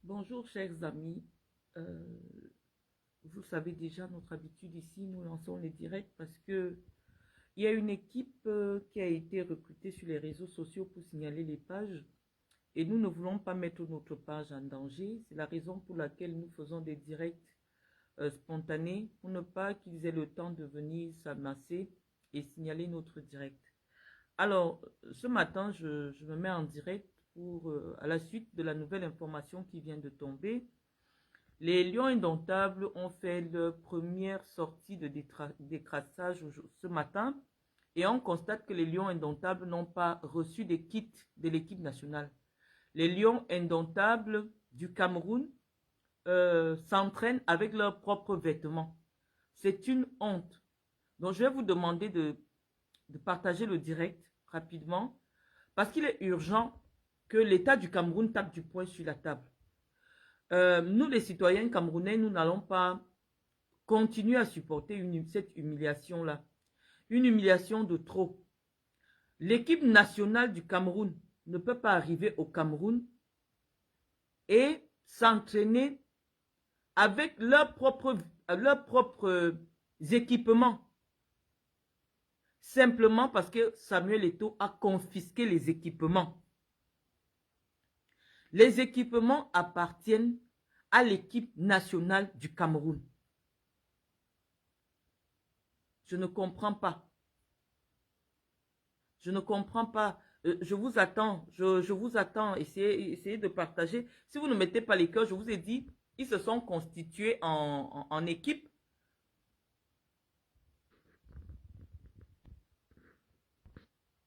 Bonjour chers amis. Euh, Vous savez déjà notre habitude ici, nous lançons les directs parce que il y a une équipe qui a été recrutée sur les réseaux sociaux pour signaler les pages et nous ne voulons pas mettre notre page en danger. C'est la raison pour laquelle nous faisons des directs spontanés pour ne pas qu'ils aient le temps de venir s'amasser et signaler notre direct. Alors, ce matin, je me mets en direct pour, à la suite de la nouvelle information qui vient de tomber. Les Lions Indomptables ont fait leur première sortie de décrassage ce matin et on constate que les Lions Indomptables n'ont pas reçu des kits de l'équipe nationale. Les Lions Indomptables du Cameroun s'entraînent avec leurs propres vêtements. C'est une honte. Donc je vais vous demander de partager le direct rapidement parce qu'il est urgent que l'État du Cameroun tape du poing sur la table. Nous, les citoyens camerounais, nous n'allons pas continuer à supporter cette humiliation-là. Une humiliation de trop. L'équipe nationale du Cameroun ne peut pas arriver au Cameroun et s'entraîner avec leurs propres équipements. Simplement parce que Samuel Eto'o a confisqué les équipements. Les équipements appartiennent à l'équipe nationale du Cameroun. Je ne comprends pas. Je ne comprends pas. Je vous attends. Je vous attends. Essayez de partager. Si vous ne mettez pas les cœurs, je vous ai dit, ils se sont constitués en équipe.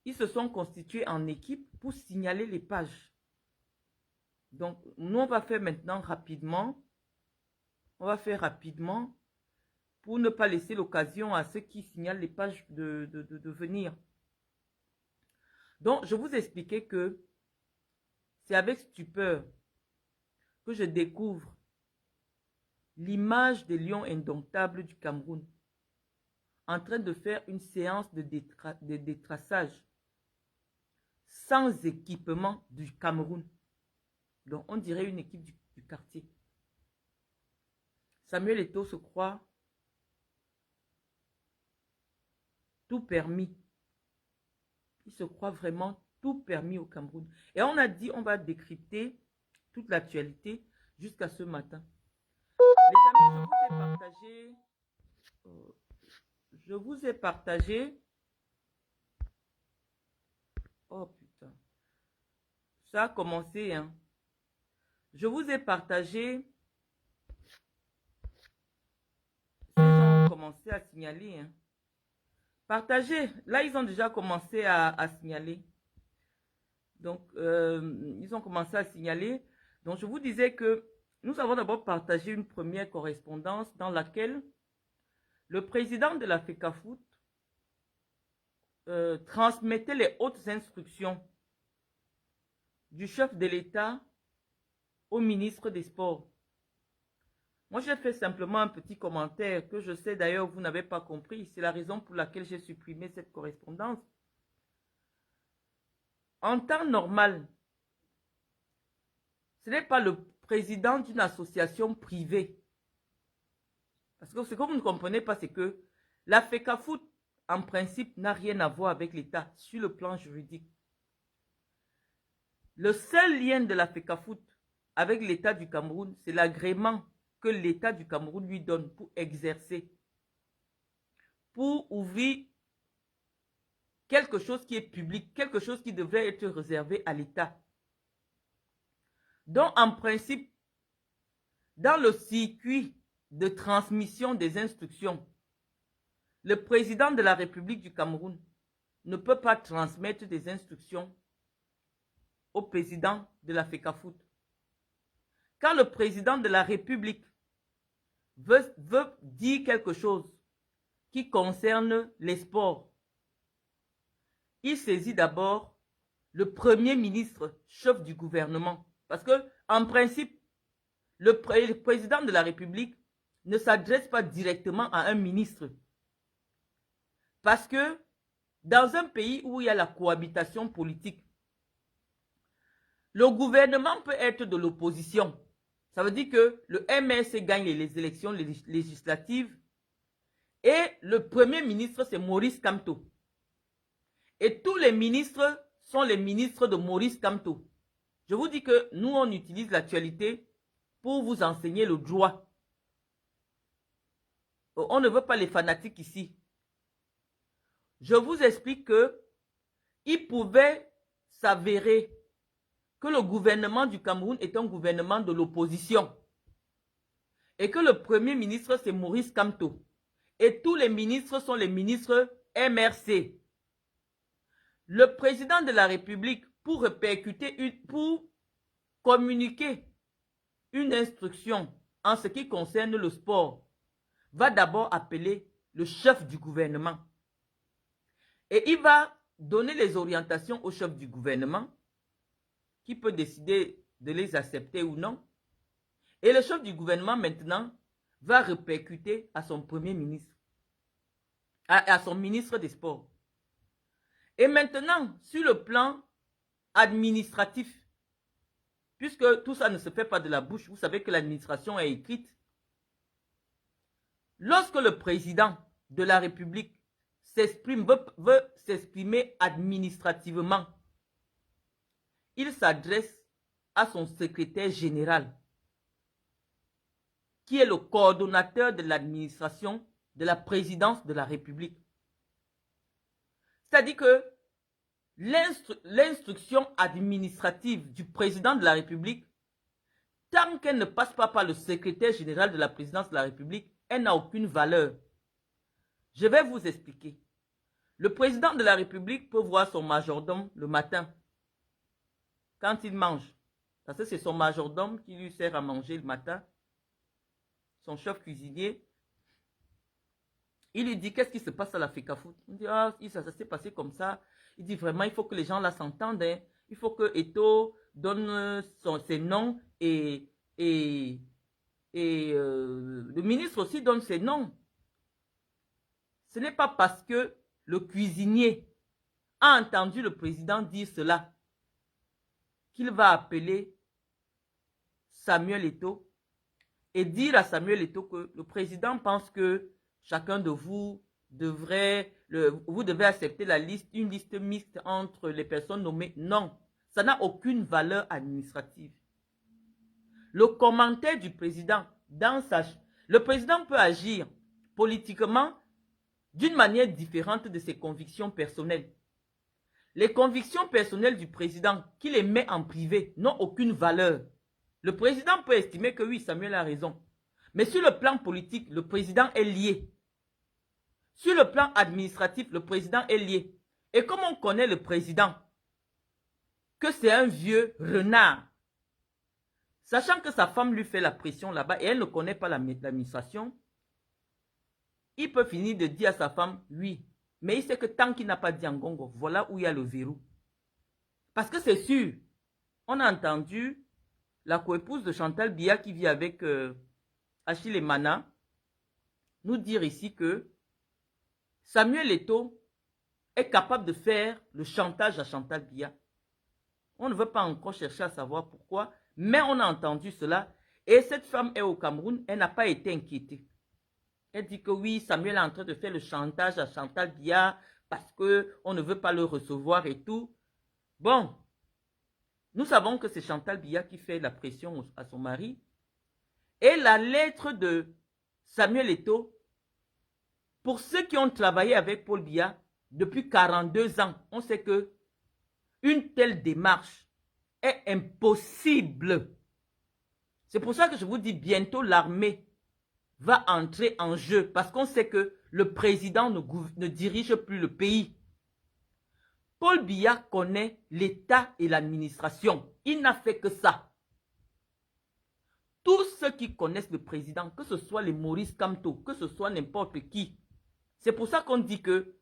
Ils se sont constitués en équipe pour signaler les pages. Donc, nous, on va faire maintenant rapidement. On va faire rapidement pour ne pas laisser l'occasion à ceux qui signalent les pages de venir. Donc, je vous expliquais que c'est avec stupeur que je découvre l'image des Lions Indomptables du Cameroun en train de faire une séance de détraçage sans équipement du Cameroun. Donc, on dirait une équipe du quartier. Samuel Eto'o se croit tout permis. Il se croit vraiment tout permis au Cameroun. Et on a dit, on va décrypter toute l'actualité jusqu'à ce matin. Les amis, je vous ai partagé, oh putain, ça a commencé, hein. Je vous ai partagé, ils ont commencé à signaler, hein. Partagez, là ils ont déjà commencé à signaler. Donc, ils ont commencé à signaler. Donc, je vous disais que nous avons d'abord partagé une première correspondance dans laquelle le président de la FECAFOOT transmettait les hautes instructions du chef de l'État au ministre des Sports. Moi, j'ai fait simplement un petit commentaire que je sais d'ailleurs vous n'avez pas compris. C'est la raison pour laquelle j'ai supprimé cette correspondance. En temps normal, ce n'est pas le président d'une association privée. Parce que ce que vous ne comprenez pas, c'est que la FECAFOOT, en principe, n'a rien à voir avec l'État sur le plan juridique. Le seul lien de la FECAFOOT avec l'État du Cameroun, c'est l'agrément que l'État du Cameroun lui donne pour exercer, pour ouvrir quelque chose qui est public, quelque chose qui devrait être réservé à l'État. Donc, en principe, dans le circuit de transmission des instructions, le président de la République du Cameroun ne peut pas transmettre des instructions au président de la FECAFOOT. Quand le président de la République veut dire quelque chose qui concerne les sports, il saisit d'abord le premier ministre, chef du gouvernement. Parce que, en principe, le président de la République ne s'adresse pas directement à un ministre. Parce que, dans un pays où il y a la cohabitation politique, le gouvernement peut être de l'opposition. Ça veut dire que le MRC gagne les élections législatives et le premier ministre, c'est Maurice Kamto. Et tous les ministres sont les ministres de Maurice Kamto. Je vous dis que nous, on utilise l'actualité pour vous enseigner le droit. On ne veut pas les fanatiques ici. Je vous explique que il pouvait s'avérer que le gouvernement du Cameroun est un gouvernement de l'opposition et que le premier ministre, c'est Maurice Kamto. Et tous les ministres sont les ministres MRC. Le président de la République, pour communiquer une instruction en ce qui concerne le sport, va d'abord appeler le chef du gouvernement. Et il va donner les orientations au chef du gouvernement, qui peut décider de les accepter ou non. Et le chef du gouvernement, maintenant, va répercuter à son premier ministre, à son ministre des Sports. Et maintenant, sur le plan administratif, puisque tout ça ne se fait pas de la bouche, vous savez que l'administration est écrite. Lorsque le président de la République veut s'exprimer administrativement, il s'adresse à son secrétaire général, qui est le coordonnateur de l'administration de la présidence de la République. C'est-à-dire que l'instruction administrative du président de la République, tant qu'elle ne passe pas par le secrétaire général de la présidence de la République, elle n'a aucune valeur. Je vais vous expliquer. Le président de la République peut voir son majordome le matin, quand il mange. Parce que c'est son majordome qui lui sert à manger le matin. Son chef cuisinier. Il lui dit, qu'est-ce qui se passe à la FECAFOOT? Il dit, ah, ça s'est passé comme ça. Il dit, vraiment, il faut que les gens là s'entendent. Hein. Il faut que Eto donne ses noms et le ministre aussi donne ses noms. Ce n'est pas parce que le cuisinier a entendu le président dire cela qu'il va appeler Samuel Eto et dire à Samuel Eto que le président pense que chacun de vous devez accepter une liste mixte entre les personnes nommées. Non, ça n'a aucune valeur administrative. Le commentaire du président, le président peut agir politiquement d'une manière différente de ses convictions personnelles. Les convictions personnelles du président, qu'il les met en privé, n'ont aucune valeur. Le président peut estimer que oui, Samuel a raison. Mais sur le plan politique, le président est lié. Sur le plan administratif, le président est lié. Et comme on connaît le président, que c'est un vieux renard, sachant que sa femme lui fait la pression là-bas et elle ne connaît pas l'administration, il peut finir de dire à sa femme, oui, mais il sait que tant qu'il n'a pas dit Ngongo, voilà où il y a le verrou. Parce que c'est sûr, on a entendu la coépouse de Chantal Biya qui vit avec Achille Emana nous dire ici que Samuel Eto est capable de faire le chantage à Chantal Biya. On ne veut pas encore chercher à savoir pourquoi, mais on a entendu cela. Et cette femme est au Cameroun, elle n'a pas été inquiétée. Elle dit que oui, Samuel est en train de faire le chantage à Chantal Biya parce qu'on ne veut pas le recevoir et tout. Bon, nous savons que c'est Chantal Biya qui fait la pression à son mari. Et la lettre de Samuel Eto, pour ceux qui ont travaillé avec Paul Biya depuis 42 ans, on sait que une telle démarche est impossible. C'est pour ça que je vous dis bientôt l'armée va entrer en jeu parce qu'on sait que le président ne dirige plus le pays. Paul Biya connaît l'État et l'administration. Il n'a fait que ça. Tous ceux qui connaissent le président, que ce soit les Maurice Kamto, que ce soit n'importe qui, c'est pour ça qu'on dit que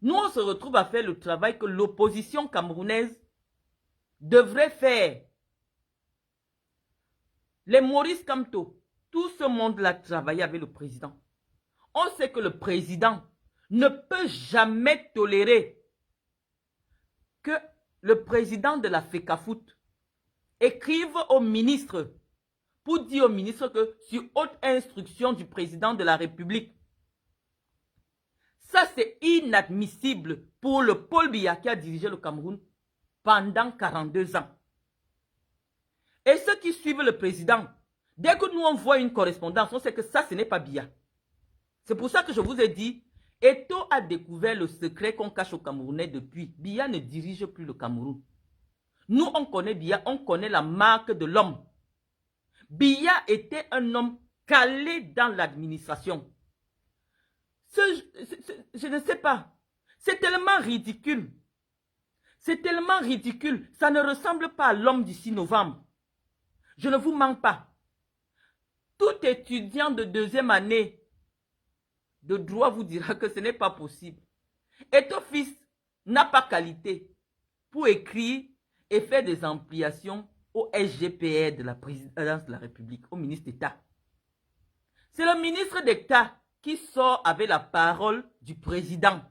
nous, on se retrouve à faire le travail que l'opposition camerounaise devrait faire. Les Maurice Kamto, tout ce monde-là travaille avec le président. On sait que le président ne peut jamais tolérer que le président de la FECAFOOT écrive au ministre pour dire au ministre que sur haute instruction du président de la République. Ça, c'est inadmissible pour le Paul Biya qui a dirigé le Cameroun pendant 42 ans. Et ceux qui suivent le président, dès que nous on voit une correspondance, on sait que ça, ce n'est pas Biya. C'est pour ça que je vous ai dit, Eto'o a découvert le secret qu'on cache aux Camerounais depuis. Biya ne dirige plus le Cameroun. Nous, on connaît Biya, on connaît la marque de l'homme. Biya était un homme calé dans l'administration. Je ne sais pas. C'est tellement ridicule. C'est tellement ridicule. Ça ne ressemble pas à l'homme du 6 novembre. Je ne vous mens pas. Tout étudiant de deuxième année de droit vous dira que ce n'est pas possible. Et ton fils n'a pas qualité pour écrire et faire des ampliations au SGPR de la présidence de la République, au ministre d'État. C'est le ministre d'État qui sort avec la parole du président.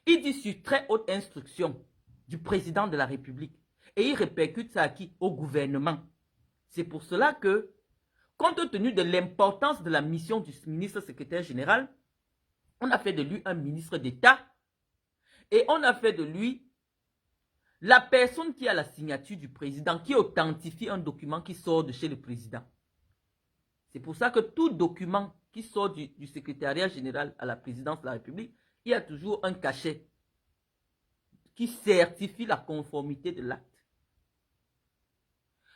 Il dit sur très haute instruction du président de la République. Et il répercute ça à qui? Au gouvernement. C'est pour cela que, compte tenu de l'importance de la mission du ministre secrétaire général, on a fait de lui un ministre d'État et on a fait de lui la personne qui a la signature du président, qui authentifie un document qui sort de chez le président. C'est pour ça que tout document qui sort du secrétariat général à la présidence de la République, il y a toujours un cachet qui certifie la conformité de l'acte.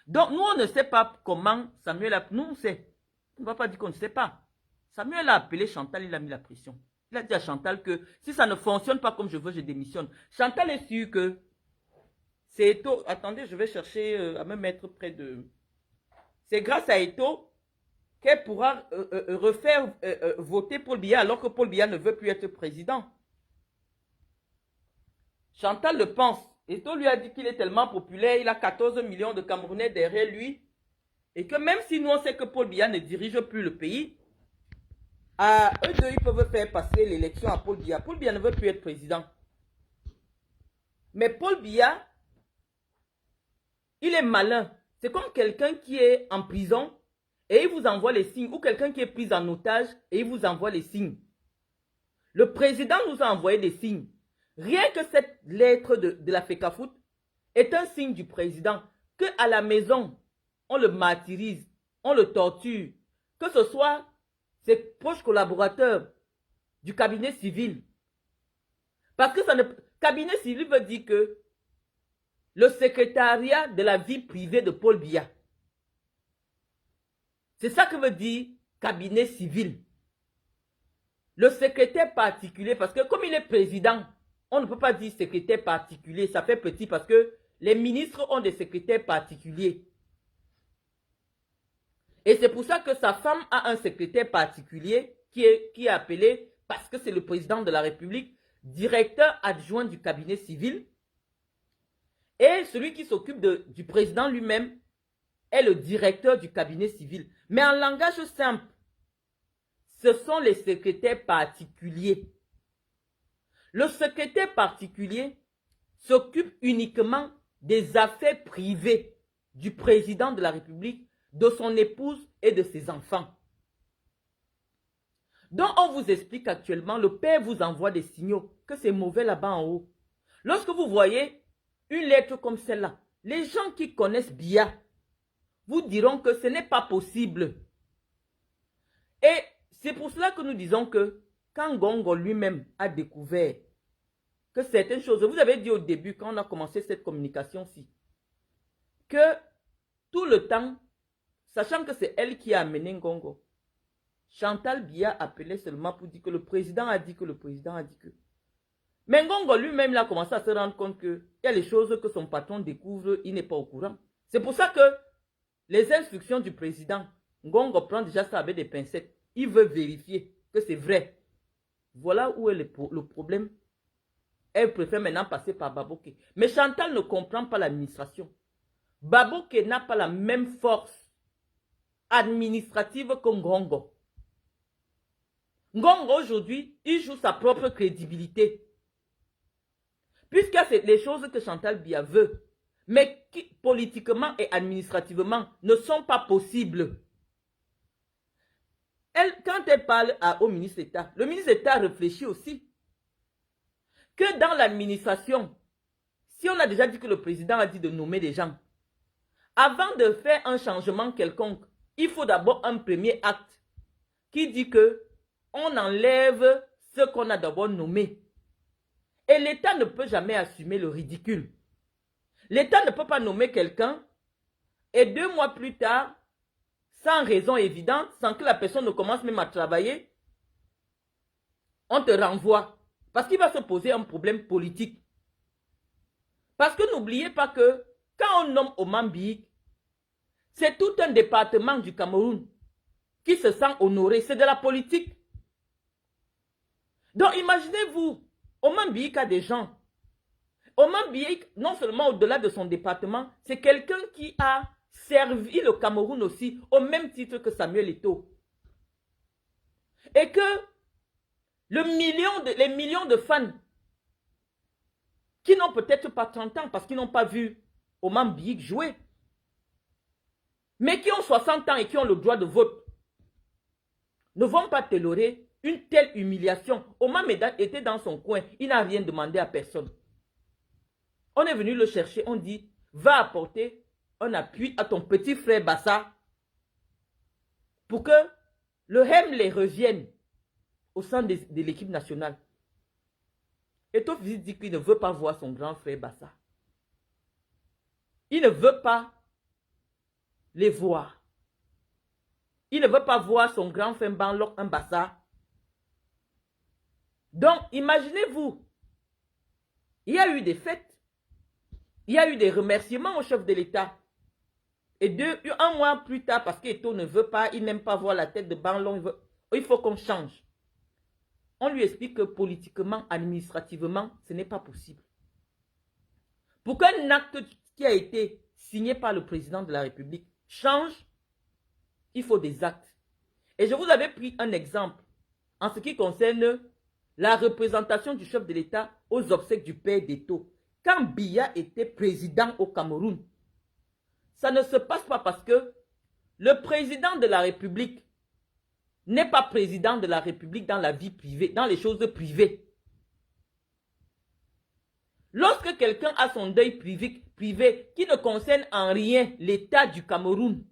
Donc, nous, on ne sait pas comment Samuel a... Nous, on sait. On ne va pas dire qu'on ne sait pas. Samuel a appelé Chantal, il a mis la pression. Il a dit à Chantal que si ça ne fonctionne pas comme je veux, je démissionne. Chantal est sûre que c'est Eto'o. Attendez, je vais chercher à me mettre près de... C'est grâce à Eto'o qu'elle pourra refaire voter Paul Biya alors que Paul Biya ne veut plus être président. Chantal le pense. Eto'o lui a dit qu'il est tellement populaire, il a 14 millions de Camerounais derrière lui. Et que même si nous on sait que Paul Biya ne dirige plus le pays, eux deux ils peuvent faire passer l'élection à Paul Biya. Paul Biya ne veut plus être président. Mais Paul Biya, il est malin. C'est comme quelqu'un qui est en prison et il vous envoie les signes. Ou quelqu'un qui est pris en otage et il vous envoie les signes. Le président nous a envoyé des signes. Rien que cette lettre de la FECAFOOT est un signe du président que à la maison, on le martyrise, on le torture, que ce soit ses proches collaborateurs du cabinet civil. Parce que cabinet civil veut dire que le secrétariat de la vie privée de Paul Biya. C'est ça que veut dire cabinet civil. Le secrétaire particulier, parce que comme il est président, on ne peut pas dire secrétaire particulier, ça fait petit parce que les ministres ont des secrétaires particuliers. Et c'est pour ça que sa femme a un secrétaire particulier qui est appelé, parce que c'est le président de la République, directeur adjoint du cabinet civil. Et celui qui s'occupe du président lui-même est le directeur du cabinet civil. Mais en langage simple, ce sont les secrétaires particuliers. Le secrétaire particulier s'occupe uniquement des affaires privées du président de la République, de son épouse et de ses enfants. Donc on vous explique actuellement, le père vous envoie des signaux que c'est mauvais là-bas en haut. Lorsque vous voyez une lettre comme celle-là, les gens qui connaissent Biya vous diront que ce n'est pas possible. Et c'est pour cela que nous disons que quand Ngongo lui-même a découvert que certaines choses, vous avez dit au début, quand on a commencé cette communication-ci, que tout le temps, sachant que c'est elle qui a amené Ngongo, Chantal Biya appelait seulement pour dire que le président a dit que le président a dit que. Mais Ngongo lui-même a commencé à se rendre compte qu'il y a les choses que son patron découvre, il n'est pas au courant. C'est pour ça que les instructions du président, Ngongo prend déjà ça avec des pincettes. Il veut vérifier que c'est vrai. Voilà où est le problème. Elle préfère maintenant passer par Baboké. Mais Chantal ne comprend pas l'administration. Baboké n'a pas la même force administrative que Ngongo. Ngongo aujourd'hui, il joue sa propre crédibilité. Puisque c'est les choses que Chantal Biya veut. Mais qui, politiquement et administrativement, ne sont pas possibles. Quand elle parle au ministre d'État, le ministre d'État réfléchit aussi que dans l'administration, si on a déjà dit que le président a dit de nommer des gens, avant de faire un changement quelconque, il faut d'abord un premier acte qui dit que on enlève ce qu'on a d'abord nommé. Et l'État ne peut jamais assumer le ridicule. L'État ne peut pas nommer quelqu'un et 2 mois plus tard, sans raison évidente, sans que la personne ne commence même à travailler, on te renvoie. Parce qu'il va se poser un problème politique. Parce que n'oubliez pas que quand on nomme Oman Biyik, c'est tout un département du Cameroun qui se sent honoré. C'est de la politique. Donc imaginez-vous, Oman Biyik a des gens. Oman Biyik, non seulement au-delà de son département, c'est quelqu'un qui a servi le Cameroun aussi, au même titre que Samuel Eto'o. Et que les millions de fans qui n'ont peut-être pas 30 ans parce qu'ils n'ont pas vu Oman Biyik jouer, mais qui ont 60 ans et qui ont le droit de vote, ne vont pas tolérer une telle humiliation. Oman Biyik était dans son coin, il n'a rien demandé à personne. On est venu le chercher, on dit, va apporter un appui à ton petit frère Bassa pour que le Hemley revienne au sein de l'équipe nationale. Et ton fils dit qu'il ne veut pas voir son grand frère Bassa. Il ne veut pas les voir. Il ne veut pas voir son grand frère Banlok un Bassa. Donc, imaginez-vous, il y a eu des fêtes. Il y a eu des remerciements au chef de l'État. Et un mois plus tard, parce qu'Eto'o ne veut pas, il n'aime pas voir la tête de Banlok, il faut qu'on change. On lui explique que politiquement, administrativement, ce n'est pas possible. Pour qu'un acte qui a été signé par le président de la République change, il faut des actes. Et je vous avais pris un exemple en ce qui concerne la représentation du chef de l'État aux obsèques du père d'Eto'o. Quand Biya était président au Cameroun, ça ne se passe pas parce que le président de la République n'est pas président de la République dans la vie privée, dans les choses privées. Lorsque quelqu'un a son deuil privé qui ne concerne en rien l'État du Cameroun,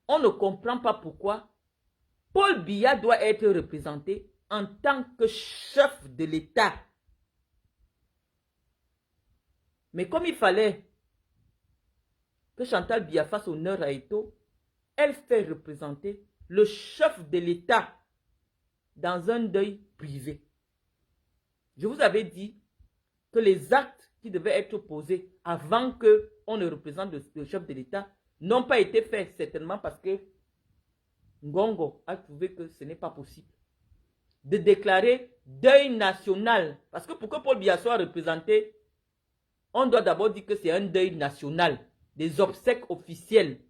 on ne comprend pas pourquoi Paul Biya doit être représenté en tant que chef de l'État. Mais comme il fallait que Chantal Biya fasse honneur à Eto'o, elle fait représenter le chef de l'État dans un deuil privé. Je vous avais dit que les actes qui devaient être posés avant qu'on ne représente le chef de l'État n'ont pas été faits, certainement parce que Ngongo a trouvé que ce n'est pas possible de déclarer deuil national. Parce que pour que Paul Biya soit représenté, on doit d'abord dire que c'est un deuil national, des obsèques officielles.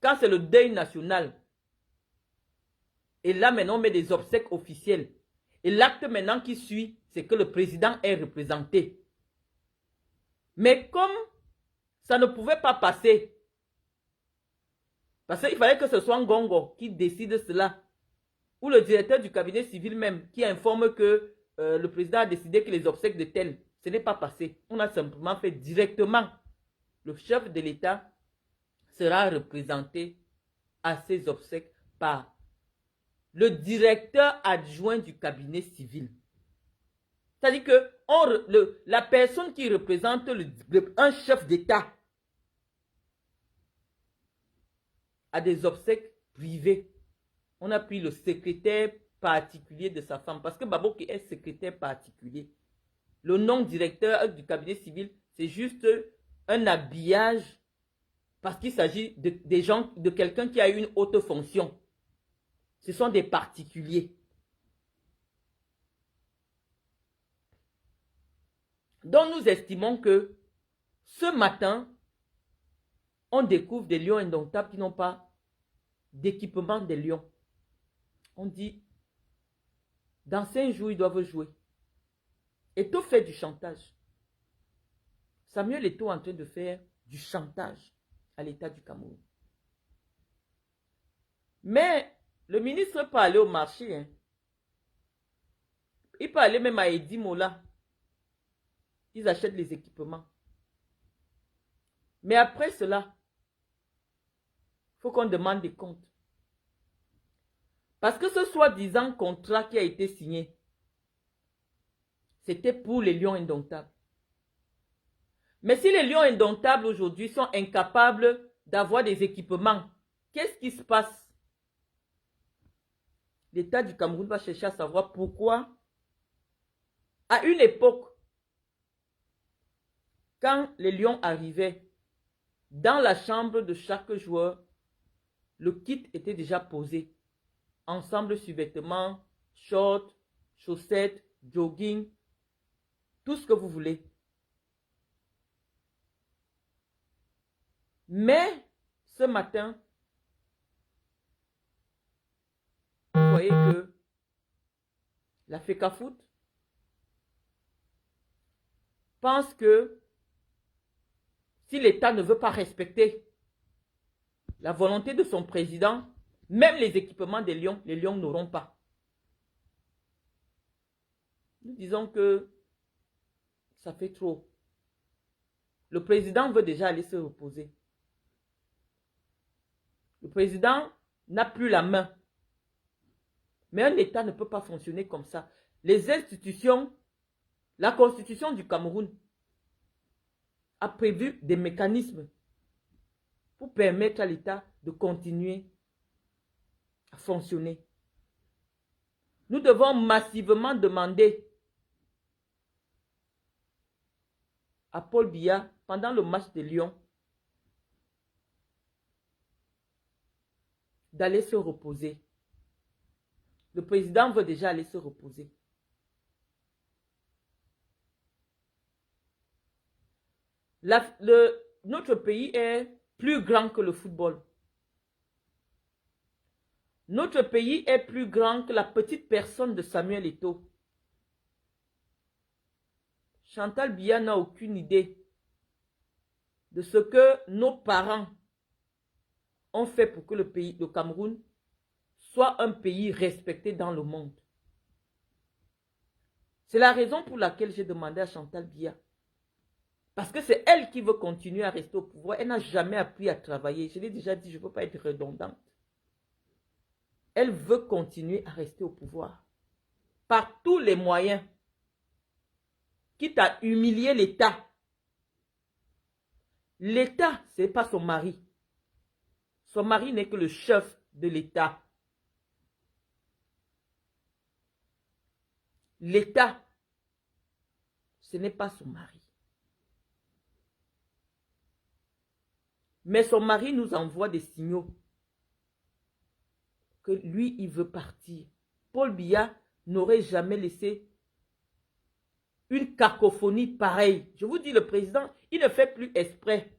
Quand c'est le deuil national, et là maintenant on met des obsèques officielles, et l'acte maintenant qui suit, c'est que le président est représenté. Mais comme ça ne pouvait pas passer, parce qu'il fallait que ce soit Ngongo qui décide cela, ou le directeur du cabinet civil même qui informe que le président a décidé que les obsèques de tel, ce n'est pas passé. On a simplement fait directement. Le chef de l'État sera représenté à ces obsèques par le directeur adjoint du cabinet civil. C'est-à-dire que la personne qui représente un chef d'État a des obsèques privées. On a pris le secrétaire particulier de sa femme. Parce que Baboki est secrétaire particulier. Le nom directeur du cabinet civil, c'est juste un habillage parce qu'il s'agit de quelqu'un qui a eu une haute fonction. Ce sont des particuliers. Donc nous estimons que ce matin, on découvre des lions indomptables qui n'ont pas d'équipement des lions. On dit, dans 5 jours, ils doivent jouer. Eto'o fait du chantage. Samuel Eto'o est en train de faire du chantage à l'État du Cameroun. Mais le ministre peut aller au marché. Hein. Il peut aller même à Edi Mola. Ils achètent les équipements. Mais après cela, il faut qu'on demande des comptes. Parce que ce soi-disant contrat qui a été signé, c'était pour les lions indomptables. Mais si les lions indomptables aujourd'hui sont incapables d'avoir des équipements, qu'est-ce qui se passe? L'État du Cameroun va chercher à savoir pourquoi, à une époque, quand les lions arrivaient, dans la chambre de chaque joueur, le kit était déjà posé. Ensemble sous-vêtements, shorts, chaussettes, jogging, tout ce que vous voulez. Mais, ce matin, vous voyez que la FECAFOOT pense que si l'État ne veut pas respecter la volonté de son président, même les équipements des lions, les lions n'auront pas. Nous disons que ça fait trop. Le président veut déjà aller se reposer. Le président n'a plus la main. Mais un État ne peut pas fonctionner comme ça. Les institutions, la Constitution du Cameroun a prévu des mécanismes pour permettre à l'État de continuer à fonctionner. Nous devons massivement demander à Paul Biya, pendant le match de Lyon, d'aller se reposer. Le président veut déjà aller se reposer. Notre pays est plus grand que le football. Notre pays est plus grand que la petite personne de Samuel Eto'o. Chantal Biya n'a aucune idée de ce que nos parents ont fait pour que le Cameroun, soit un pays respecté dans le monde. C'est la raison pour laquelle j'ai demandé à Chantal Biya. Parce que c'est elle qui veut continuer à rester au pouvoir. Elle n'a jamais appris à travailler. Je l'ai déjà dit, je ne veux pas être redondante. Elle veut continuer à rester au pouvoir. Par tous les moyens. Quitte à humilier l'État. L'État, ce n'est pas son mari. Son mari n'est que le chef de l'État. L'État, ce n'est pas son mari. Mais son mari nous envoie des signaux que lui, il veut partir. Paul Biya n'aurait jamais laissé une cacophonie pareille. Je vous dis, le président, il ne fait plus exprès.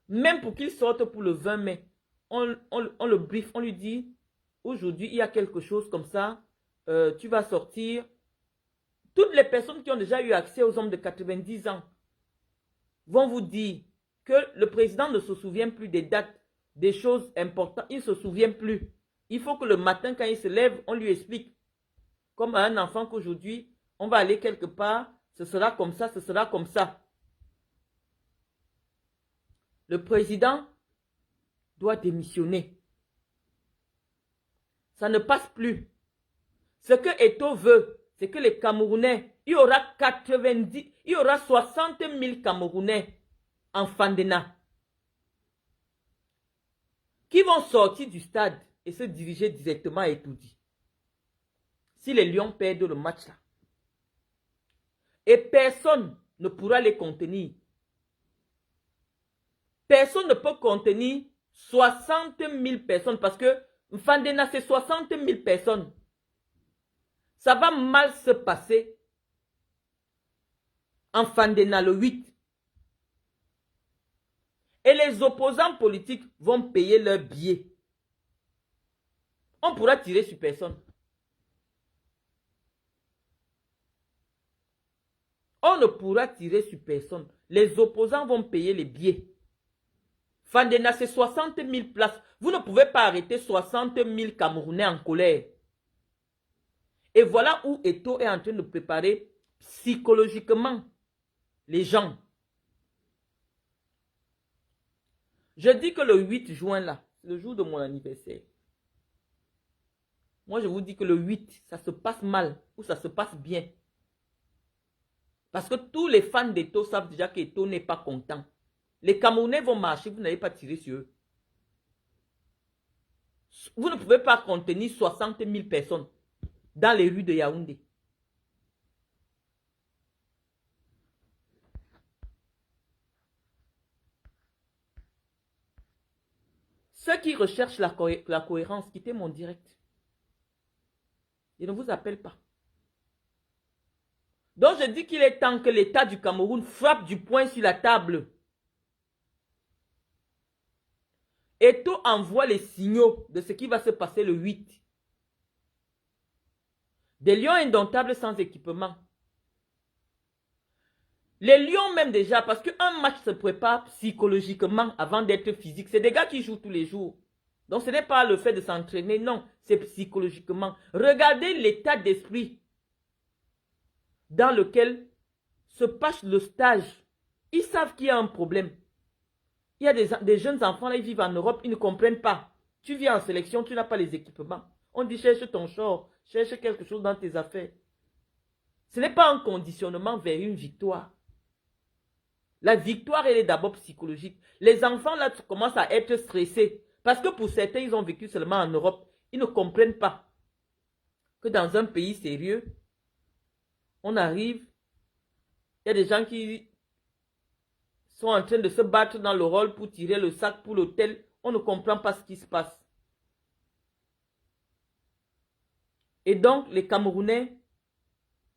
Même pour qu'il sorte pour le 20 mai, on le brief, on lui dit, aujourd'hui, il y a quelque chose comme ça, tu vas sortir. Toutes les personnes qui ont déjà eu accès aux hommes de 90 ans vont vous dire que le président ne se souvient plus des dates, des choses importantes. Il ne se souvient plus. Il faut que le matin, quand il se lève, on lui explique. Comme à un enfant qu'aujourd'hui, on va aller quelque part, ce sera comme ça, ce sera comme ça. Le président doit démissionner. Ça ne passe plus. Ce que Eto'o veut, c'est que les Camerounais, il y aura 60 000 Camerounais en Fandena qui vont sortir du stade et se diriger directement à Etoudi. Si les Lions perdent le match là. Et personne ne pourra les contenir. Personne ne peut contenir 60 000 personnes parce que Fandena, c'est 60 000 personnes. Ça va mal se passer en Fandena le 8. Et les opposants politiques vont payer leur billet. On pourra tirer sur personne. On ne pourra tirer sur personne. Les opposants vont payer les billets. Fandena, c'est 60 000 places. Vous ne pouvez pas arrêter 60 000 Camerounais en colère. Et voilà où Eto'o est en train de préparer psychologiquement les gens. Je dis que le 8 juin, là, c'est le jour de mon anniversaire. Moi, je vous dis que le 8, ça se passe mal ou ça se passe bien. Parce que tous les fans d'Eto'o savent déjà qu'Eto'o n'est pas content. Les Camerounais vont marcher, vous n'allez pas tirer sur eux. Vous ne pouvez pas contenir 60 000 personnes dans les rues de Yaoundé. Ceux qui recherchent la cohérence, quittez mon direct. Je ne vous appelle pas. Donc je dis qu'il est temps que l'État du Cameroun frappe du poing sur la table. Eto'o envoie les signaux de ce qui va se passer le 8. Des lions indomptables sans équipement. Les lions même déjà, parce qu'un match se prépare psychologiquement avant d'être physique. C'est des gars qui jouent tous les jours. Donc ce n'est pas le fait de s'entraîner, non, c'est psychologiquement. Regardez l'état d'esprit dans lequel se passe le stage. Ils savent qu'il y a un problème. Il y a des jeunes enfants, là, ils vivent en Europe, ils ne comprennent pas. Tu viens en sélection, tu n'as pas les équipements. On dit cherche ton short, cherche quelque chose dans tes affaires. Ce n'est pas un conditionnement vers une victoire. La victoire, elle est d'abord psychologique. Les enfants, là, commencent à être stressés. Parce que pour certains, ils ont vécu seulement en Europe. Ils ne comprennent pas que dans un pays sérieux, on arrive, il y a des gens qui sont en train de se battre dans le rôle pour tirer le sac pour l'hôtel. On ne comprend pas ce qui se passe. Et donc, les Camerounais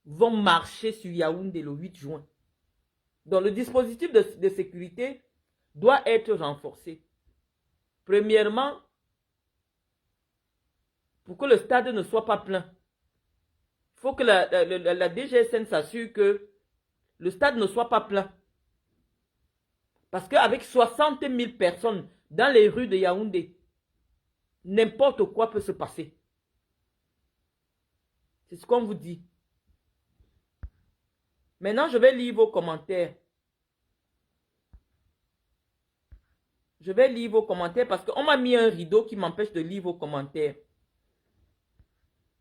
vont marcher sur Yaoundé le 8 juin. Donc, le dispositif de sécurité doit être renforcé. Premièrement, pour que le stade ne soit pas plein, il faut que la DGSN s'assure que le stade ne soit pas plein. Parce qu'avec 60 000 personnes dans les rues de Yaoundé, n'importe quoi peut se passer. C'est ce qu'on vous dit. Maintenant, je vais lire vos commentaires. Je vais lire vos commentaires parce qu'on m'a mis un rideau qui m'empêche de lire vos commentaires.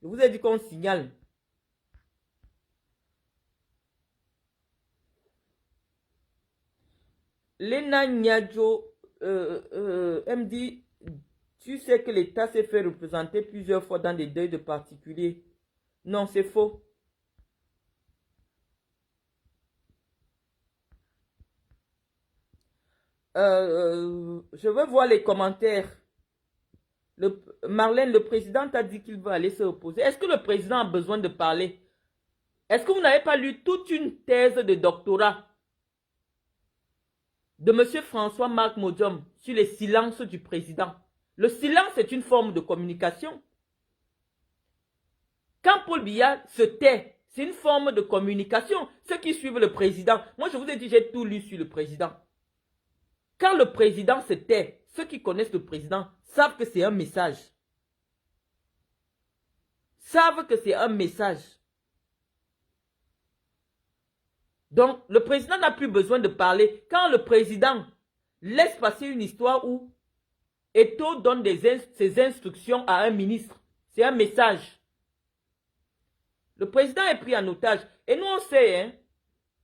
Je vous ai dit qu'on signale. Lena Nyadjo me dit, tu sais que l'État s'est fait représenter plusieurs fois dans des deuils de particuliers. Non, c'est faux. Je veux voir les commentaires. Marlène, le président t'a dit qu'il va aller se reposer. Est-ce que le président a besoin de parler? Est-ce que vous n'avez pas lu toute une thèse de doctorat de M. François-Marc Modium sur les silences du président? Le silence est une forme de communication. Quand Paul Biya se tait, c'est une forme de communication. Ceux qui suivent le président, moi je vous ai dit, j'ai tout lu sur le président. Quand le président se tait, ceux qui connaissent le président savent que c'est un message. Savent que c'est un message. Donc, le président n'a plus besoin de parler. Quand le président laisse passer une histoire où Eto'o donne ses instructions à un ministre, c'est un message. Le président est pris en otage. Et nous, on sait, hein,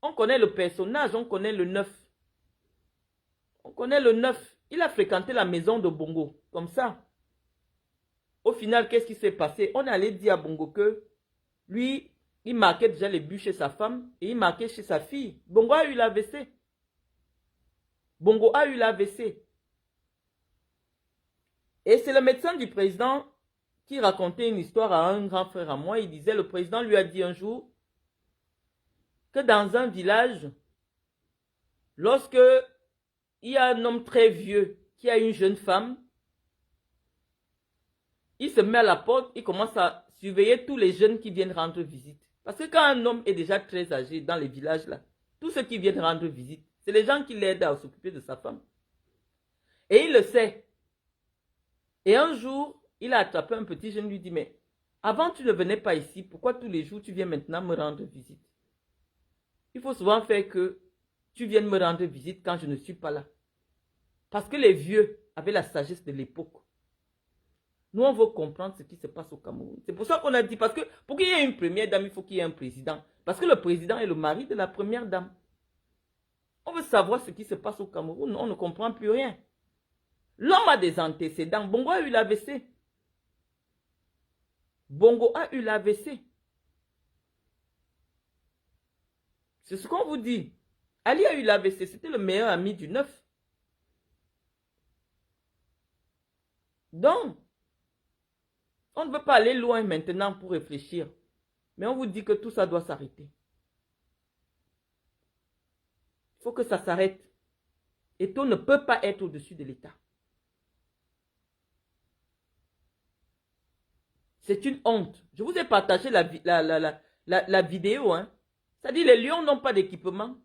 on connaît le personnage, on connaît le 9. On connaît le 9. Il a fréquenté la maison de Bongo, comme ça. Au final, qu'est-ce qui s'est passé? On allait dire à Bongo que lui, il marquait déjà les buts chez sa femme et il marquait chez sa fille. Bongo a eu l'AVC. Bongo a eu l'AVC. Et c'est le médecin du président qui racontait une histoire à un grand frère à moi. Il disait, le président lui a dit un jour que dans un village, lorsque il y a un homme très vieux qui a une jeune femme, il se met à la porte, il commence à surveiller tous les jeunes qui viennent rendre visite. Parce que quand un homme est déjà très âgé dans les villages, là, tous ceux qui viennent rendre visite, c'est les gens qui l'aident à s'occuper de sa femme. Et il le sait. Et un jour, il a attrapé un petit jeune, lui dit, mais avant tu ne venais pas ici, pourquoi tous les jours tu viens maintenant me rendre visite? Il faut souvent faire que tu viennes me rendre visite quand je ne suis pas là. Parce que les vieux avaient la sagesse de l'époque. Nous, on veut comprendre ce qui se passe au Cameroun. C'est pour ça qu'on a dit, parce que pour qu'il y ait une première dame, il faut qu'il y ait un président. Parce que le président est le mari de la première dame. On veut savoir ce qui se passe au Cameroun. On ne comprend plus rien. L'homme a des antécédents. Bongo a eu l'AVC. Bongo a eu l'AVC. C'est ce qu'on vous dit. Ali a eu l'AVC. C'était le meilleur ami du 9. Donc, on ne veut pas aller loin maintenant pour réfléchir. Mais on vous dit que tout ça doit s'arrêter. Il faut que ça s'arrête. Eto ne peut pas être au-dessus de l'État. C'est une honte. Je vous ai partagé la vidéo. Hein. Ça dit les lions n'ont pas d'équipement.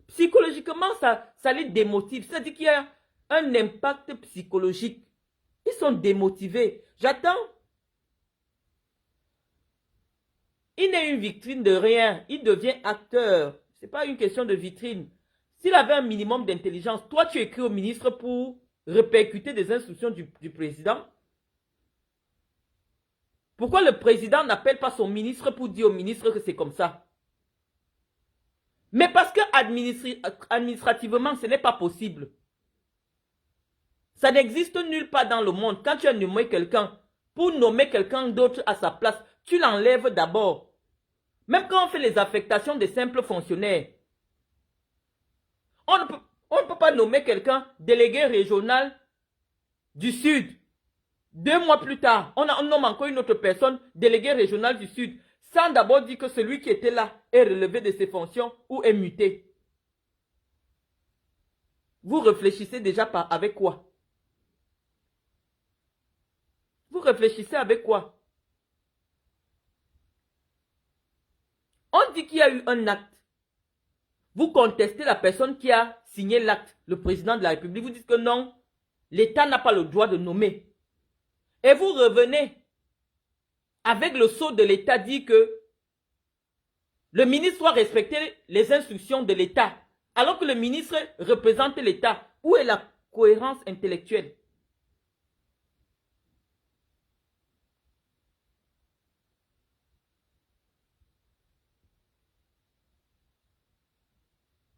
Psychologiquement, ça les démotive. Ça dit qu'il y a un impact psychologique. Ils sont démotivés. J'attends. Il n'est une vitrine de rien. Il devient acteur. Ce n'est pas une question de vitrine. S'il avait un minimum d'intelligence, toi tu écris au ministre pour répercuter des instructions du président. Pourquoi le président n'appelle pas son ministre pour dire au ministre que c'est comme ça? Mais parce que administrativement, ce n'est pas possible. Ça n'existe nulle part dans le monde. Quand tu as nommé quelqu'un, pour nommer quelqu'un d'autre à sa place, tu l'enlèves d'abord. Même quand on fait les affectations des simples fonctionnaires, on ne peut pas nommer quelqu'un délégué régional du Sud. 2 mois plus tard, on nomme encore une autre personne délégué régional du Sud, sans d'abord dire que celui qui était là est relevé de ses fonctions ou est muté. Vous réfléchissez déjà avec quoi? Vous réfléchissez avec quoi? On dit qu'il y a eu un acte. Vous contestez la personne qui a signé l'acte, le président de la République. Vous dites que non, l'État n'a pas le droit de nommer. Et vous revenez avec le sceau de l'État dit que le ministre doit respecter les instructions de l'État. Alors que le ministre représente l'État. Où est la cohérence intellectuelle?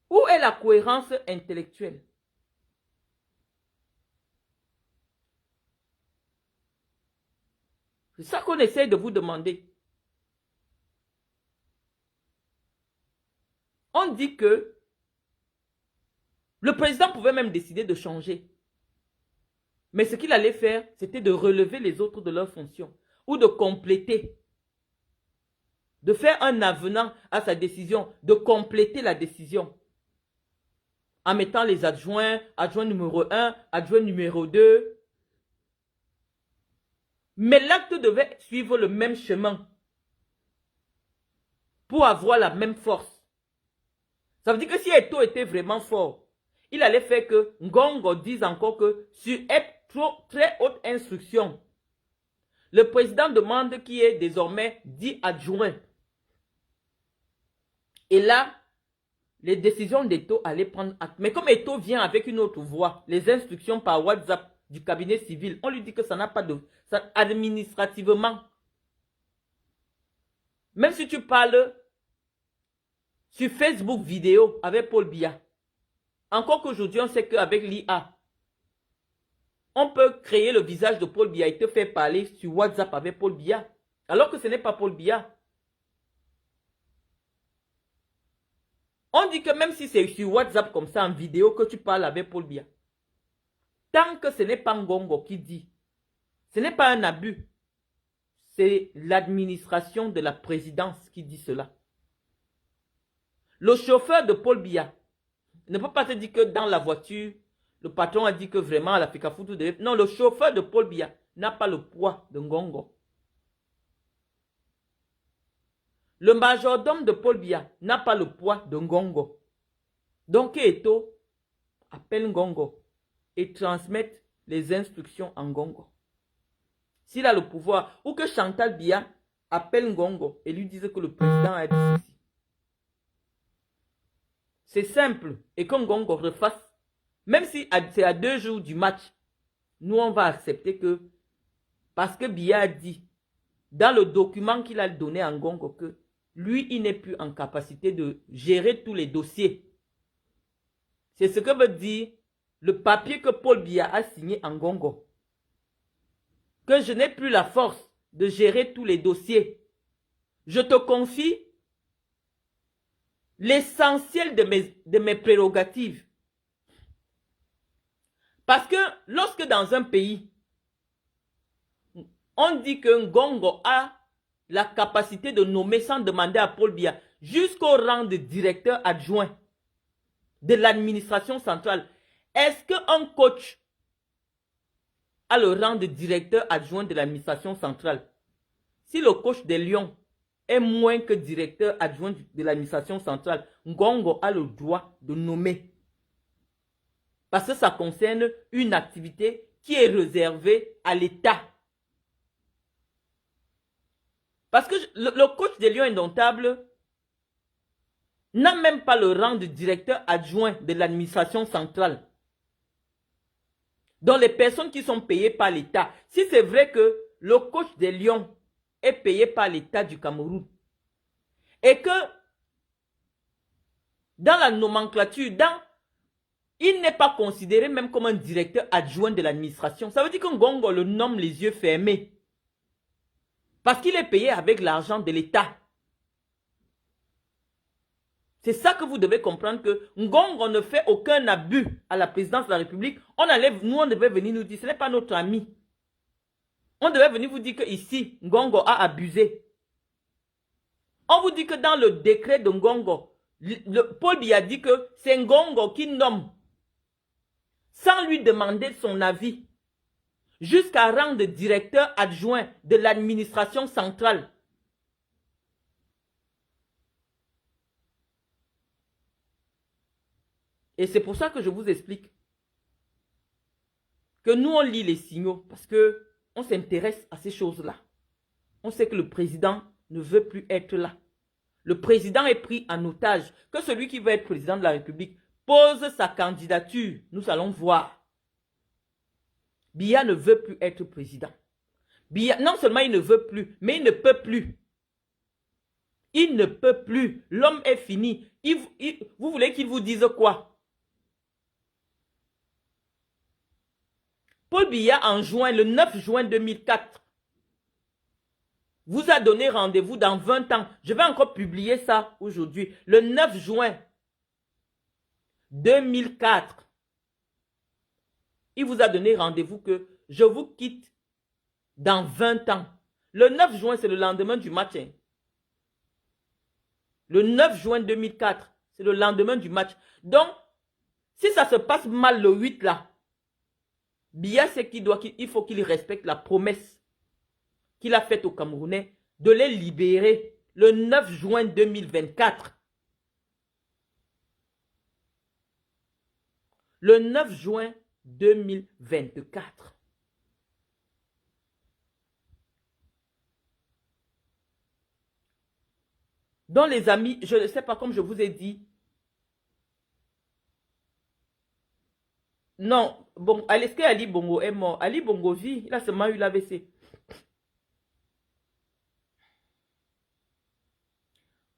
Où est la cohérence intellectuelle? C'est ça qu'on essaie de vous demander. On dit que le président pouvait même décider de changer. Mais ce qu'il allait faire, c'était de relever les autres de leurs fonctions ou de compléter. De faire un avenant à sa décision, de compléter la décision. En mettant les adjoints, adjoint numéro 1, adjoint numéro 2. Mais l'acte devait suivre le même chemin pour avoir la même force. Ça veut dire que si Eto était vraiment fort, il allait faire que Ngongo dise encore que sur très haute instruction, le président demande qui est désormais 10 adjoints. Et là, les décisions d'Eto allaient prendre acte. Mais comme Eto vient avec une autre voix, les instructions par WhatsApp du cabinet civil, on lui dit que ça n'a pas de... Ça, administrativement, même si tu parles sur Facebook vidéo avec Paul Biya, encore qu'aujourd'hui on sait qu'avec l'IA, on peut créer le visage de Paul Biya et te faire parler sur WhatsApp avec Paul Biya, alors que ce n'est pas Paul Biya. On dit que même si c'est sur WhatsApp comme ça en vidéo que tu parles avec Paul Biya, tant que ce n'est pas Ngongo qui dit, ce n'est pas un abus. C'est l'administration de la présidence qui dit cela. Le chauffeur de Paul Biya ne peut pas te dire que dans la voiture, le patron a dit que vraiment la Fikafoutou devait... Non, le chauffeur de Paul Biya n'a pas le poids de Ngongo. Le majordome de Paul Biya n'a pas le poids de Ngongo. Donc, Eto appelle Ngongo et transmette les instructions en Ngongo. S'il a le pouvoir, ou que Chantal Biya appelle Ngongo et lui dise que le président a dit ceci. C'est simple. Et que Ngongo refasse, même si c'est à 2 jours du match, nous on va accepter que, parce que Biya a dit, dans le document qu'il a donné à Ngongo, que lui, il n'est plus en capacité de gérer tous les dossiers. C'est ce que veut dire le papier que Paul Biya a signé en Ngongo. Que je n'ai plus la force de gérer tous les dossiers. Je te confie l'essentiel de mes prérogatives. Parce que lorsque dans un pays, on dit que Ngongo a la capacité de nommer sans demander à Paul Biya jusqu'au rang de directeur adjoint de l'administration centrale. Est-ce qu'un coach a le rang de directeur adjoint de l'administration centrale? Si le coach des Lions est moins que directeur adjoint de l'administration centrale, Ngongo a le droit de nommer. Parce que ça concerne une activité qui est réservée à l'État. Parce que le coach des Lions Indomptables n'a même pas le rang de directeur adjoint de l'administration centrale. Donc les personnes qui sont payées par l'État, si c'est vrai que le coach des Lions est payé par l'État du Cameroun et que dans la nomenclature, il n'est pas considéré même comme un directeur adjoint de l'administration, ça veut dire que Ngongo le nomme les yeux fermés. Parce qu'il est payé avec l'argent de l'État. C'est ça que vous devez comprendre, que Ngongo ne fait aucun abus à la présidence de la République. Nous, on devait venir nous dire, ce n'est pas notre ami. On devait venir vous dire que ici, Ngongo a abusé. On vous dit que dans le décret de Ngongo, Paul Biya dit que c'est Ngongo qui nomme, sans lui demander son avis, jusqu'à rang de directeur adjoint de l'administration centrale. Et c'est pour ça que je vous explique que nous, on lit les signaux parce qu'on s'intéresse à ces choses-là. On sait que le président ne veut plus être là. Le président est pris en otage. Que celui qui veut être président de la République pose sa candidature. Nous allons voir. Biya ne veut plus être président. Biya, non seulement il ne veut plus, mais il ne peut plus. Il ne peut plus. L'homme est fini. Vous voulez qu'il vous dise quoi? Paul Biya, en juin, le 9 juin 2004, vous a donné rendez-vous dans 20 ans. Je vais encore publier ça aujourd'hui. Le 9 juin 2004, il vous a donné rendez-vous que je vous quitte dans 20 ans. Le 9 juin, c'est le lendemain du match. Le 9 juin 2004, c'est le lendemain du match. Donc, si ça se passe mal le 8 là, Biya, c'est qu'il faut qu'il respecte la promesse qu'il a faite aux Camerounais de les libérer le 9 juin 2024. Le 9 juin 2024. Donc les amis, je ne sais pas, comme je vous ai dit. Non, bon, est-ce que Ali Bongo est mort? Ali Bongo vit, il a seulement eu l'AVC.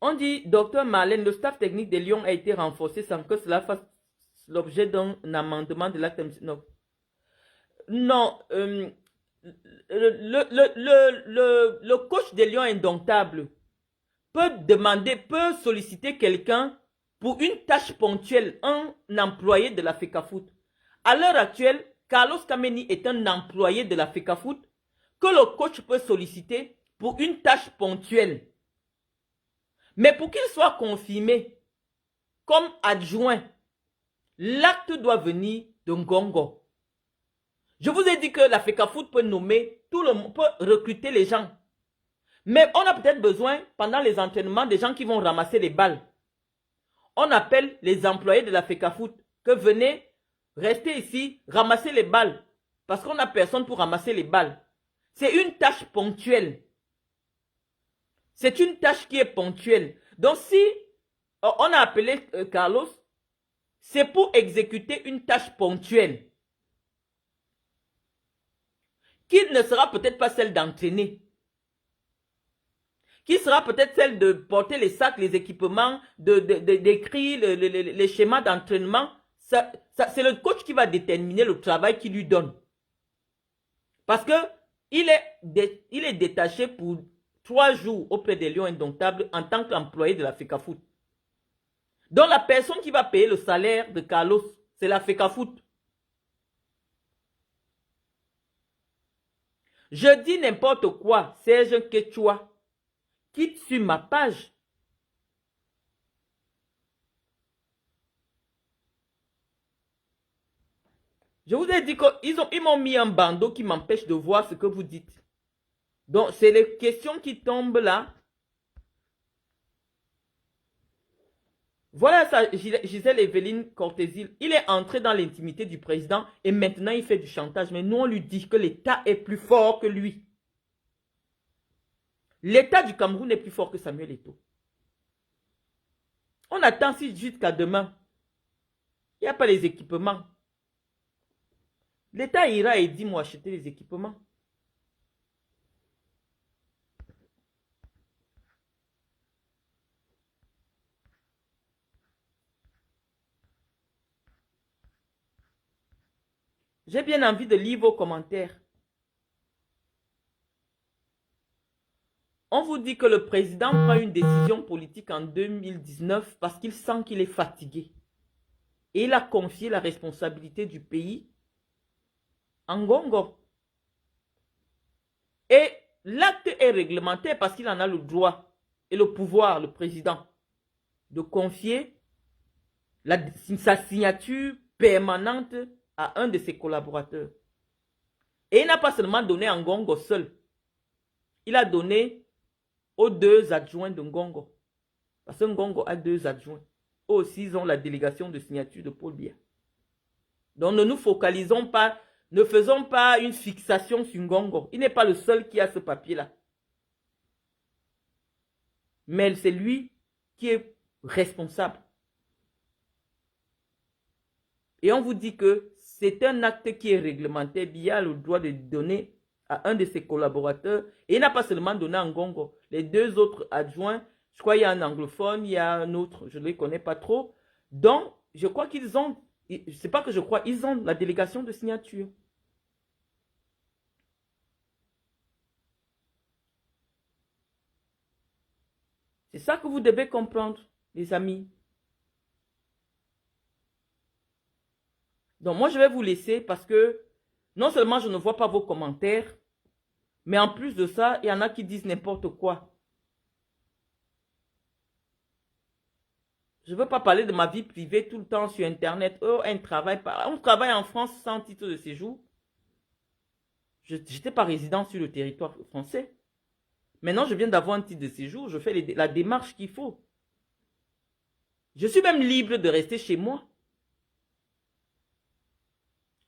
On dit, docteur Marlène, le staff technique des Lions a été renforcé sans que cela fasse l'objet d'un amendement de l'acte. Non. Non, le coach des Lions Indomptables peut solliciter quelqu'un pour une tâche ponctuelle, un employé de la FECAFOOT. À l'heure actuelle, Carlos Kameni est un employé de la FECAFOOT que le coach peut solliciter pour une tâche ponctuelle. Mais pour qu'il soit confirmé comme adjoint, l'acte doit venir de Ngongo. Je vous ai dit que la FECAFOOT peut nommer, tout le monde peut recruter les gens. Mais on a peut-être besoin, pendant les entraînements, des gens qui vont ramasser les balles. On appelle les employés de la FECAFOOT que venez, restez ici, ramasser les balles. Parce qu'on n'a personne pour ramasser les balles. C'est une tâche ponctuelle. C'est une tâche qui est ponctuelle. Donc si on a appelé Carlos, c'est pour exécuter une tâche ponctuelle. Qui ne sera peut-être pas celle d'entraîner. Qui sera peut-être celle de porter les sacs, les équipements, d'écrire les schémas d'entraînement. C'est le coach qui va déterminer le travail qu'il lui donne. Parce que il est détaché pour 3 jours auprès des Lions Indomptables en tant qu'employé de la FECAFOOT. Donc la personne qui va payer le salaire de Carlos, c'est la FECAFOOT. Je dis n'importe quoi, Serge Quechua. Quitte sur ma page. Je vous ai dit qu'ils m'ont mis un bandeau qui m'empêche de voir ce que vous dites. Donc, c'est les questions qui tombent là. Voilà ça, Gisèle Evelyne Cortésil. Il est entré dans l'intimité du président et maintenant il fait du chantage. Mais nous, on lui dit que l'État est plus fort que lui. L'État du Cameroun est plus fort que Samuel Eto'o. On attend jusqu'à demain. Il n'y a pas les équipements. L'État ira et dit, moi, acheter les équipements. J'ai bien envie de lire vos commentaires. On vous dit que le président prend une décision politique en 2019 parce qu'il sent qu'il est fatigué. Et il a confié la responsabilité du pays à Ngongo. Et l'acte est réglementé parce qu'il en a le droit et le pouvoir, le président, de confier sa signature permanente à un de ses collaborateurs. Et il n'a pas seulement donné à Ngongo seul. Il a donné aux 2 adjoints de Ngongo. Parce que Ngongo a 2 adjoints. Eux aussi, ils ont la délégation de signature de Paul Biya. Donc, ne nous focalisons pas, ne faisons pas une fixation sur Ngongo. Il n'est pas le seul qui a ce papier-là. Mais c'est lui qui est responsable. Et on vous dit que c'est un acte qui est réglementé. Biya a le droit de donner à un de ses collaborateurs. Et il n'a pas seulement donné à Ngongo. Les 2 autres adjoints, je crois qu'il y a un anglophone, il y a un autre, je ne les connais pas trop. Donc, je crois qu'ils ont, je sais pas que je crois, ils ont la délégation de signature. C'est ça que vous devez comprendre, les amis. Donc, moi, je vais vous laisser parce que non seulement je ne vois pas vos commentaires, mais en plus de ça, il y en a qui disent n'importe quoi. Je ne veux pas parler de ma vie privée tout le temps sur Internet. Oh, on travaille en France sans titre de séjour. Je n'étais pas résident sur le territoire français. Maintenant, je viens d'avoir un titre de séjour. Je fais la démarche qu'il faut. Je suis même libre de rester chez moi.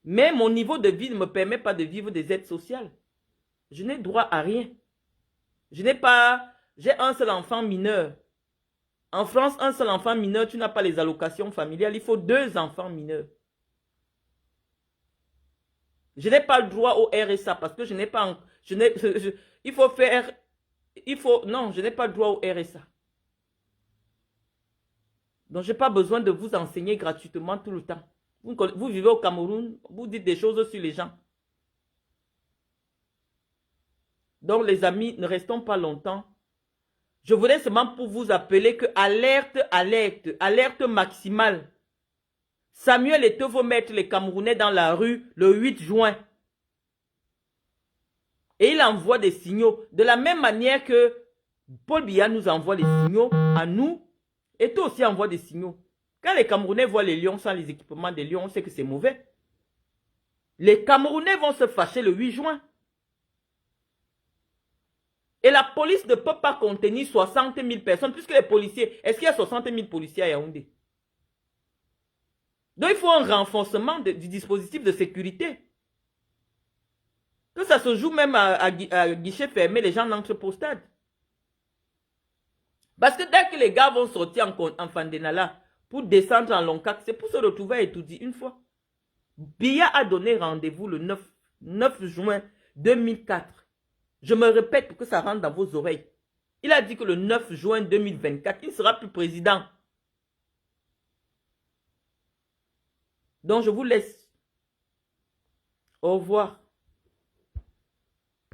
Mais mon niveau de vie ne me permet pas de vivre des aides sociales. Je n'ai droit à rien. J'ai un seul enfant mineur. En France, un seul enfant mineur, tu n'as pas les allocations familiales. Il faut 2 enfants mineurs. Je n'ai pas le droit au RSA parce que je n'ai pas... Non, je n'ai pas le droit au RSA. Donc, je n'ai pas besoin de vous enseigner gratuitement tout le temps. Vous vivez au Cameroun, vous dites des choses sur les gens. Donc, les amis, ne restons pas longtemps. Je voulais seulement pour vous appeler que alerte, alerte, alerte maximale. Samuel Eto'o veut mettre les Camerounais dans la rue le 8 juin. Et il envoie des signaux. De la même manière que Paul Biya nous envoie les signaux à nous, Eto'o aussi envoie des signaux. Quand les Camerounais voient les lions sans les équipements des lions, on sait que c'est mauvais. Les Camerounais vont se fâcher le 8 juin. Et la police ne peut pas contenir 60 000 personnes, puisque les policiers, est-ce qu'il y a 60 000 policiers à Yaoundé? Donc il faut un renforcement du dispositif de sécurité. Que ça se joue même à guichet fermé, les gens n'entrent pas au stade. Parce que dès que les gars vont sortir en Fandenala pour descendre en Loncac, c'est pour se retrouver à Etoudi une fois. Biya a donné rendez-vous le 9 juin 2004. Je me répète pour que ça rentre dans vos oreilles. Il a dit que le 9 juin 2024, il ne sera plus président. Donc je vous laisse. Au revoir.